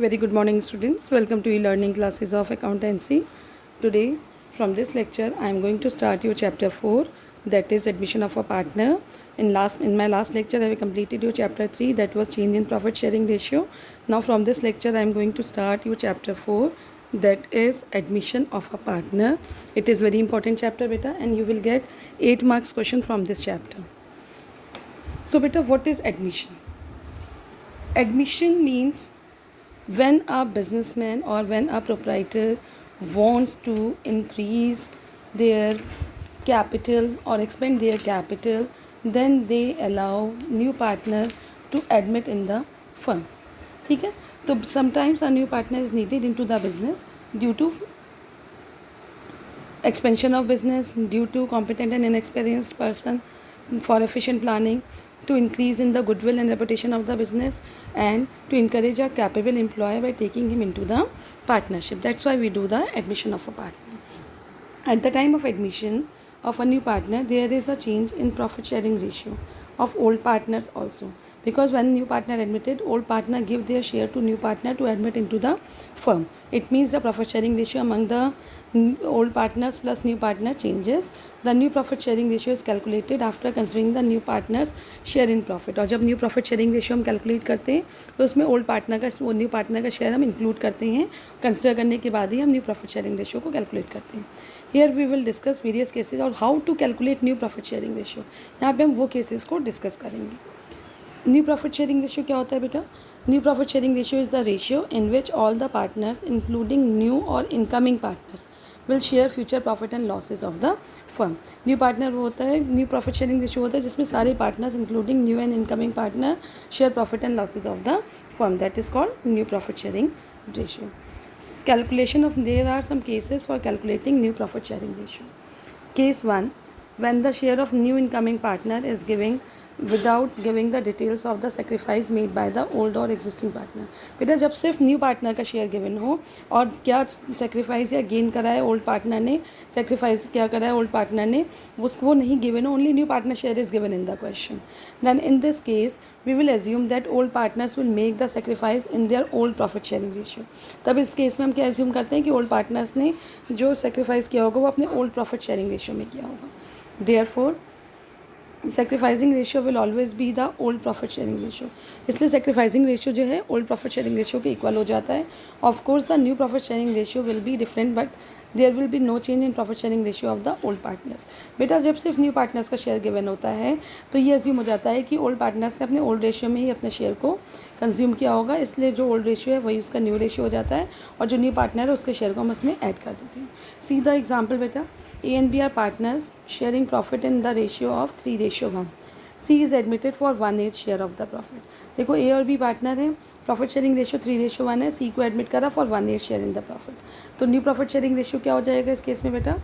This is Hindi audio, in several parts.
Very good morning, students. Welcome to e-learning classes of accountancy. Today, from this lecture, I am going to start your chapter 4, that is admission of a partner. In my last lecture, I have completed your chapter 3, that was change in profit sharing ratio. Now, from this lecture, I am going to start your chapter 4, that is admission of a partner. It is very important chapter, beta, and you will get 8 marks question from this chapter. So, beta, what is admission? Admission means when a businessman or when a proprietor wants to increase their capital or expand their capital, then they allow new partner to admit in the firm. ठीक है, तो sometimes a new partner is needed into the business due to expansion of business, due to competent and inexperienced person, for efficient planning, to increase in the goodwill and reputation of the business, and to encourage a capable employee by taking him into the partnership. That's why we do the admission of a partner. At the time of admission of a new partner, there is a change in profit sharing ratio of old partners also, because when new partner admitted, old partner give their share to new partner to admit into the firm. It means the profit sharing ratio among the old partners plus new partner changes. The new profit sharing ratio is calculated after considering the new partners share in profit. और जब न्यू प्रॉफिट शेयरिंग रेशियो हम कैलकुलेट करते हैं तो उसमें ओल्ड पार्टनर का न्यू पार्टनर का शेयर हम इंक्लूड करते हैं. कंसिडर करने के बाद ही हम न्यू प्रॉफिट शेयरिंग रेशियो को कैलकुलेट करते हैं. Here we will discuss various cases और how to calculate new profit sharing ratio. यहाँ पे हम वो cases को discuss करेंगे. New profit sharing ratio क्या होता है बेटा? New profit sharing ratio is the ratio in which all the partners, including new or incoming partners, will share future profit and losses of the firm. New partner वो होता है, new profit sharing ratio होता है जिसमें सारे partners, including new and incoming partner, share profit and losses of the firm. That is called new profit sharing ratio. Calculation of, there are some cases for calculating new profit sharing ratio. Case 1, when the share of new incoming partner is giving without giving the details of the sacrifice made by the old or existing partner. बेटा जब सिर्फ न्यू पार्टनर का शेयर गिवन हो और क्या सेक्रीफाइस या गेन करा है ओल्ड पार्टनर ने, सेक्रीफाइस क्या करा है ओल्ड पार्टनर ने, वो नहीं गिवन हो, only new partner share is given in the question, then in this case we will assume that old partners will make the sacrifice in their old profit sharing ratio. तब इस केस में हम क्या assume करते हैं कि old partners ने जो sacrifice किया होगा वो अपने old profit sharing ratio में किया होगा. Therefore sacrificing ratio will always be the old profit sharing ratio. इसलिए sacrificing ratio जो है old profit sharing ratio के equal हो जाता है. Of course the new profit sharing ratio will be different, but there will be no change in profit sharing ratio of the old partners. बेटा जब सिर्फ न्यू पार्टनर्स का शेयर गिवन होता है तो ये अज्यूम हो जाता है कि ओल्ड पार्टनर्स ने अपने ओल्ड रेशियो में ही अपने शेयर को कंज्यूम किया होगा, इसलिए जो ओल्ड रेशियो है वही उसका न्यू रेशियो हो जाता है और जो न्यू पार्टनर है उसके शेयर को हम उसमें ऐड कर देते हैं. सी द एग्जाम्पल बेटा, A and B are partners sharing profit in the ratio of 3:1. C is admitted for 1/8 share of the profit. देखो A और B पार्टनर हैं, प्रॉफिट शेयरिंग रेशियो 3:1 है, C को एडमिट करा for 1/8 share in the profit. तो न्यू प्रॉफिट शेयरिंग रेशियो क्या हो जाएगा इस केस में बेटा?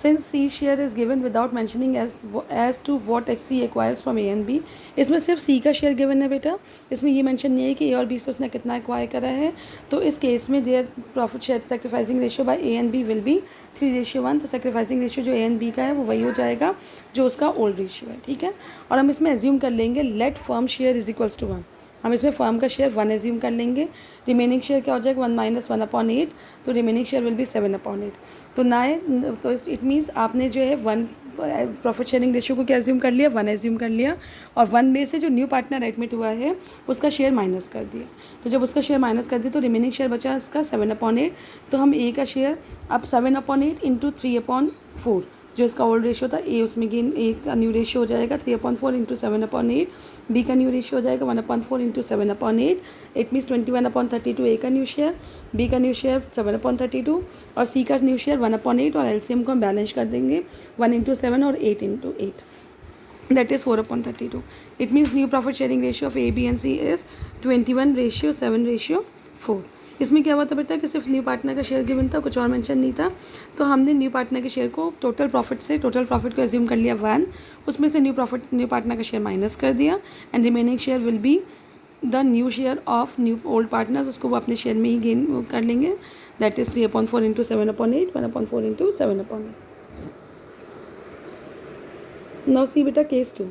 Since C share is given without mentioning as to what C acquires from A and B. इसमें सिर्फ C का शेयर गिवन है बेटा, इसमें ये मेंशन नहीं है कि A और B से उसने कितना एक्वायर करा है. तो इस केस में their profit share sacrificing ratio by A and B will be 3:1. तो सेक्रीफाइसिंग रेशियो जो A एंड B का है वो वही हो जाएगा जो उसका ओल्ड रेशियो है. ठीक है, और हम इसमें एज्यूम कर लेंगे let firm share is equals to 1. हम इसमें फर्म का शेयर 1 एज्यूम कर लेंगे. रिमेनिंग शेयर क्या हो जाएगा? 1 - 1/8. तो रिमेनिंग शेयर विल बी 7/8. तो तो इट मीन्स आपने जो है 1 प्रॉफिट शेयरिंग रेशियो को क्या एज्यूम कर लिया? 1 एज्यूम कर लिया और 1 में से जो न्यू पार्टनर एडमिट हुआ है उसका शेयर माइनस कर दिया. तो जब उसका शेयर माइनस कर दिया तो रिमेनिंग शेयर बचा उसका 7/8. तो हम A का शेयर अब 7/8 इंटू 3/4 जो इसका ओल्ड रेशियो था, A उसमें गेन A का न्यू रेशियो हो जाएगा 3/4 इंटू 7/8. B का न्यू रेशियो हो जाएगा 1/4 इंटू 7/8. इट मीन्स 21/32 A का न्यू शेयर, B का न्यू शेयर 7/32 और C का न्यू शेयर 1/8. और LCM को हम बैलेंस कर देंगे 1 इंटू 7 और 8 into 8. That is 4/32. It means new profit sharing ratio of A, B and C is 21:7:4. इसमें क्या हुआ था बेटा कि सिर्फ न्यू पार्टनर का शेयर गिवन था, कुछ और मेंशन नहीं था. तो हमने न्यू पार्टनर के शेयर को टोटल प्रॉफिट को एज्यूम कर लिया 1, उसमें से न्यू पार्टनर का शेयर माइनस कर दिया and remaining share will be the new share of new old partners. उसको वो अपने शेयर में ही गेन कर लेंगे. That is 3/4 into 7/8, 1/4 into 7/8. Now see बेटा case 2.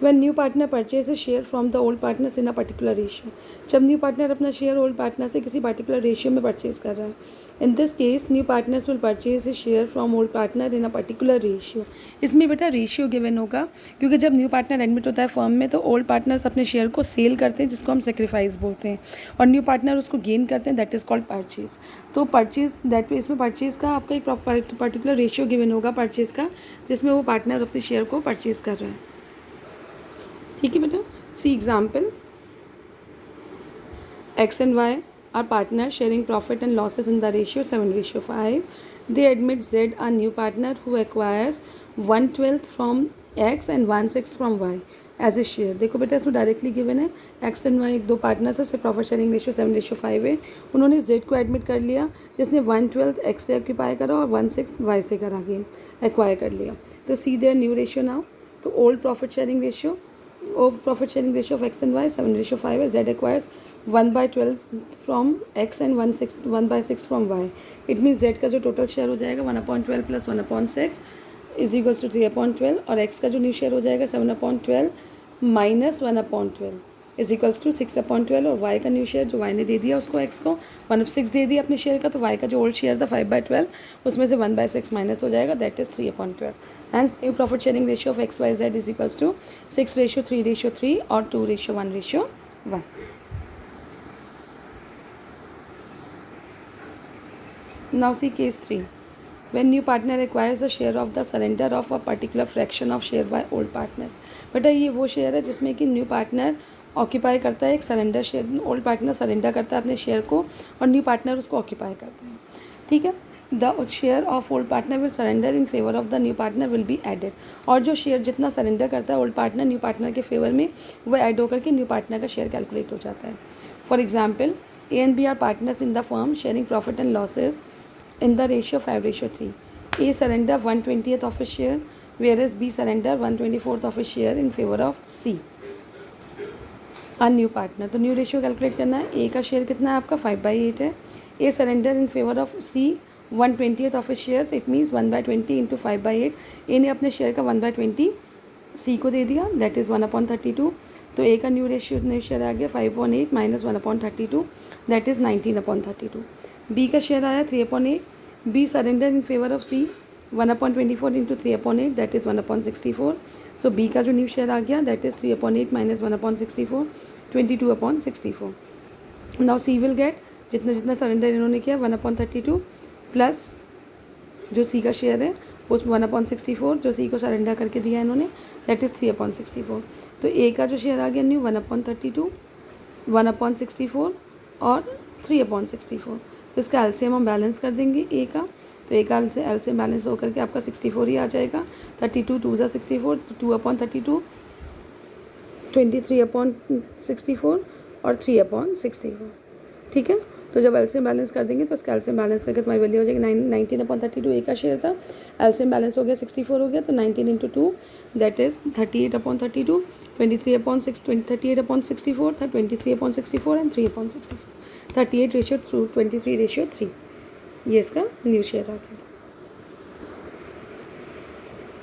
When new partner purchases share from the old partners in a particular ratio, जब न्यू पार्टनर अपना शेयर ओल्ड पार्टनर से किसी पर्टिकुलर रेशियो में परचेज कर रहा है, in this case new partners will purchase share from old partner in a particular ratio. इसमें बेटा रेशियो गिवन होगा, क्योंकि जब न्यू पार्टनर एडमिट होता है फर्म में तो ओल्ड पार्टनर्स अपने शेयर को सेल करते हैं, जिसको हम सेक्रीफाइस बोलते हैं, और न्यू पार्टनर उसको गेन करते हैं, दैट इज़ कॉल्ड परचेज। तो परचेज दैट इसमें परचेज का आपका एक पर्टिकुलर रेशियो गिवन होगा परचेज का, जिसमें वो पार्टनर अपने शेयर को परचेज कर रहा है। ठीक है बेटा, सी example, X and Y are partners sharing profit and losses in the ratio 7:5. They admit Z, a new partner who acquires 1/12 from X and 1/6 from Y as a share. देखो बेटा इसमें डायरेक्टली गिवन है एक्स एंड वाई, दो पार्टनर्स है, प्रॉफिट शेयरिंग रेशियो 7:5 है। उन्होंने जेड को एडमिट कर लिया, जिसने 1/12 एक्स से ऑक्यूपाई करा और 1/6 वाई से करा, गेन एक्वायर कर लिया। तो सी देयर न्यू रेशियो नाउ, तो old profit sharing ratio of x and y 7:5 है। Z acquires 1/12 from x and 1/6 from y. It means Z का जो टोटल शेयर हो जाएगा 1/12 प्लस 1/6 इज इक्वल्स टू 3/12, और x का जो न्यू शेयर हो जाएगा 7/12 माइनस 1/12 इज इक्वल्स टू 6/12, और y का न्यू शेयर जो y ने दे दिया उसको x को 1/6 दे दिया अपने शेयर का, तो y का जो ओल्ड शेयर था 5/12 उसमें से 1/6 माइनस हो जाएगा, that is 3/12। Hence new profit sharing ratio of XYZ is equals to 6:3:3 or 2:1:1. Now see case 3. When new partner acquires a share of the surrender of a particular fraction of share by old partners. बेटा ये वो शेयर है जिसमें कि न्यू पार्टनर ऑक्यूपाई करता है एक surrender share, old partner surrender करता है अपने शेयर को और न्यू पार्टनर उसको ऑक्यूपाई करते हैं। ठीक है, the share of old partner will surrender in favour of the new partner will be added, और जो शेयर जितना सरेंडर करता है ओल्ड पार्टनर न्यू पार्टनर के फेवर में वो ऐड होकर के न्यू पार्टनर का शेयर कैलकुलेट हो जाता है। For example, A and B are partners in the firm sharing profit and losses in the ratio 5:3. A surrender 1/20th of his share, whereas B surrender 1/24th of his share in favor of C, a new partner. तो न्यू रेशियो कैलकुलेट करना है। A का शेयर कितना है आपका 5/8 है। A surrender in favor of C 1/20th of his share, तो इट मीन्स 1/20 इंटू 5/8। A ने अपने शेयर का 1/20 C को दे दिया, दैट इज़ 1/32। तो A का न्यू शेयर आ गया 5/8 माइनस 1/32, दैट इज़ 19/32। B का शेयर आया 3/8, B surrender in favour of C 1/24 into 3/8, that is 1/64। So B का जो न्यू शेयर आ गया that is 3/8 minus 1/64, 22/64। Now C will get जितना जितना सरेंडर इन्होंने किया 1/32 प्लस जो C का शेयर है उस 1/64 जो C को सरेंडर करके दिया इन्होंने, दैट इज़ 3/64। तो A का जो शेयर आ गया न्यू 1/32, 1/64 और 3/64। तो इसका एलसीएम हम बैलेंस कर देंगे ए का, तो ए का एलसीएम बैलेंस होकर के आपका 64 ही आ जाएगा। 32 2 ज़ा 64, 2/32, 23/64 और 3/64। ठीक है, तो जब एलसीएम बैलेंस कर देंगे तो इसका एलसीएम बैलेंस करके तुम्हारी वैल्यू हो जाएगी 19/32। ए का शेयर था, एलसीएम बैलेंस हो गया 64 हो गया, तो 19 इंटू 2 दैट इज़ 38/32, 38/64 था, 23/64 एंड 3/64, 38:23:3। ये इसका न्यू शेयर आ गया।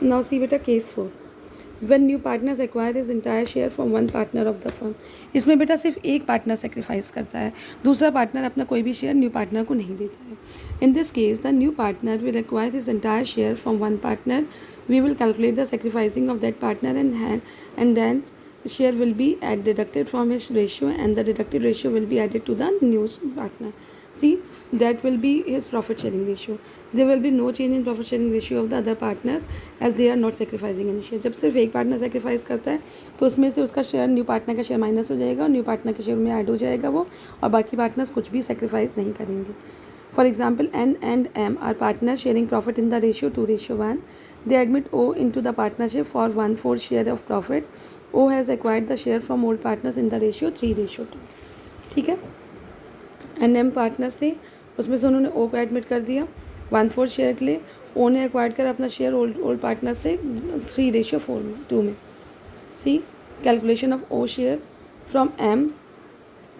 नाउ सी बेटा case 4, when new partners acquire his entire share from one partner of the firm. इसमें बेटा सिर्फ एक पार्टनर सेक्रीफाइस करता है, दूसरा पार्टनर अपना कोई भी शेयर न्यू पार्टनर को नहीं देता है। In this case the new partner will acquire his entire share from one partner, we will calculate the sacrificing of that partner and then share will be deducted from his ratio and the deducted ratio will be added to the new partner. See, that will be his profit sharing ratio. There will be no change in profit sharing ratio of the other partners as they are not sacrificing any share. जब सिर्फ एक पार्टनर सेक्रीफाइस करता है तो उसमें से उसका शेयर न्यू पार्टनर का शेयर माइनस हो जाएगा और न्यू पार्टनर के शेयर में ऐड हो जाएगा वो, और बाकी पार्टनर्स कुछ भी सेक्रीफाइस नहीं करेंगे। For example, N and M are partners sharing profit in the ratio 2:1. They admit O into the partnership for 1/4 share of profit. O has acquired the share from old partners in the ratio 3:2. ठीक है, N M पार्टनर्स थे, उसमें से उन्होंने O को एडमिट कर दिया 1/4 शेयर के लिए। O ने एक्वायर्ड कर अपना शेयर ओल्ड पार्टनर से 3:2 में। See calculation of O share from M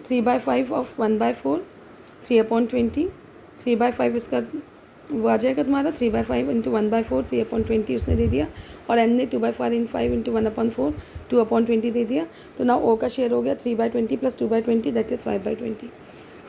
3/5 of 1/4, 3/20, 3/5 इसका वो आ जाएगा तुम्हारा 3/5 इंटू 1/4 3/20 उसने दे दिया, और एन ने 2/4 इन 5 इंटू 1/4 2/20 दे दिया। तो ना ओ का शेयर हो गया 3/20 प्लस 2/20 दैट इज़ 5/20।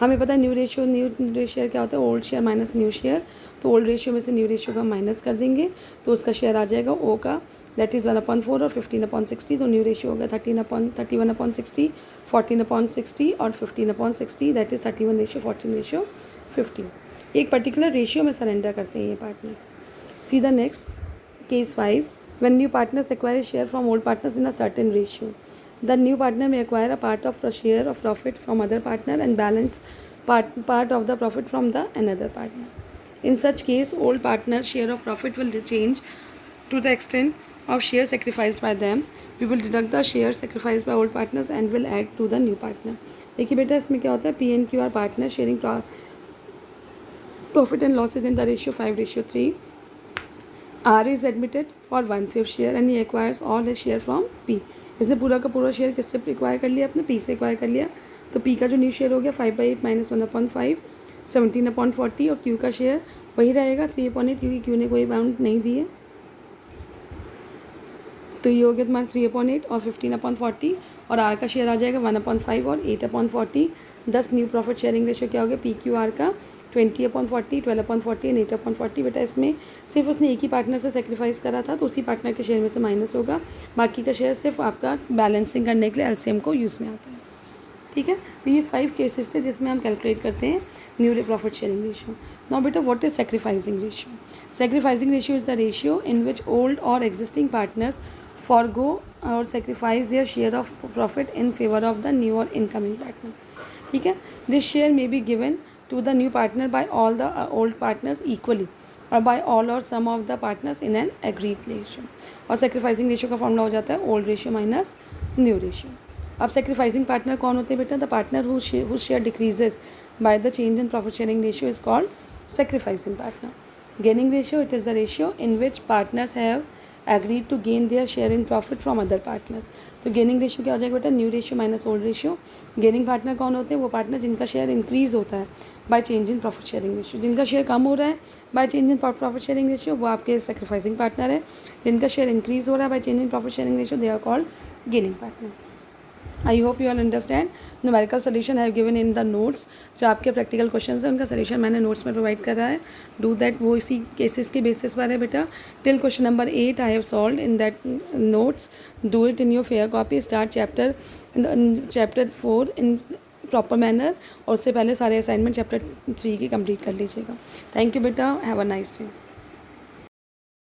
हमें पता है न्यू रेशियो शेयर क्या होता है, old share minus new share. तो ओल्ड रेशियो में से न्यू रेशियो का माइनस कर देंगे तो उसका शेयर आ जाएगा ओ का, दैट इज़ 1/4 और 15/60। तो न्यू रेशियो होगा 31/60, 14/60 और 15/60 दैट इज़ 31:14:15। एक पर्टिकुलर रेशियो में सरेंडर करते हैं ये partner. See the next case 5, when new partners acquire share from old partners in a certain ratio, the new partner may acquire a part of a share of profit from other partner and balance part of the profit from the another partner. In such case, old partner's share of profit will change to the extent of share sacrificed by them. We will deduct the share sacrificed by old partners and will add to the new partner. देखिए बेटा इसमें क्या होता है, P N Q R partner sharing profit and losses in the ratio 5:3. R is admitted for 1/5 share and he acquires all his share from P. इसने पूरा का पूरा शेयर किससे एक्वायर कर लिया, अपने पी से एक्वायर कर लिया। तो पी का जो न्यू शेयर हो गया 5/8 माइनस 1/5 17/40, और क्यू का शेयर वही रहेगा 3/8 क्योंकि क्यू ने कोई अमाउंट नहीं दी है। तो ये हो गया तुम्हारा 3/8 और 15/40, और आर का शेयर आ जाएगा 1/5 और 8/40। 10 न्यू प्रॉफिट शेयरिंग रेशियो क्या हो गया, पी क्यू आर का 20/40 12/40 एंड 8/40। बेटा इसमें सिर्फ उसने एक ही पार्टनर से सेक्रीफाइस करा था तो उसी पार्टनर के शेयर में से माइनस होगा, बाकी का शेयर सिर्फ आपका बैलेंसिंग करने के लिए एलसीएम को यूज़ में आता है। ठीक है, तो ये 5 केसेस थे जिसमें हम कैलकुलेट करते हैं new profit sharing ratio. Now बेटा what is sacrificing ratio? Sacrificing ratio is the ratio in which old or existing partners forgo or sacrifice their share of profit in favor of the new or incoming partner. ठीक है, this share may be given to the new partner by all the old partners equally or by all or some of the partners in an agreed ratio. और sacrificing ratio का फॉर्मूला हो जाता है old ratio minus new ratio. अब sacrificing partner कौन होते हैं बेटा? The partner whose share decreases by the change in profit sharing ratio is called sacrificing partner. Gaining ratio, it is the ratio in which partners have agreed to gain their share in profit from other partners. तो गेनिंग रेशियो क्या हो जाएगा बेटा? New ratio minus old ratio. Gaining partner कौन होते हैं? वो पार्टनर जिनका शेयर इंक्रीज होता है by change in profit sharing ratio. जिनका शेयर कम हो रहा है by change in profit sharing ratio वो आपके सेक्रीफाइसिंग पार्टनर है। जिनका शेयर इंक्रीज हो रहा है by change in profit sharing ratio they are called gaining partner. I hope you all understand. Numerical solution have given in the notes. जो आपके प्रैक्टिकल क्वेश्चन है उनका सोल्यूशन मैंने नोट्स में प्रोवाइड करा है। डू दैट, वो इसी केसेस के बेसिस पर है बेटा। Till question number 8 I have solve in that notes. Do it in your fair copy. Start chapter 4 in proper manner, और उससे पहले सारे असाइनमेंट चैप्टर 3 की कंप्लीट कर लीजिएगा। थैंक यू बेटा, हैव अ नाइस डे।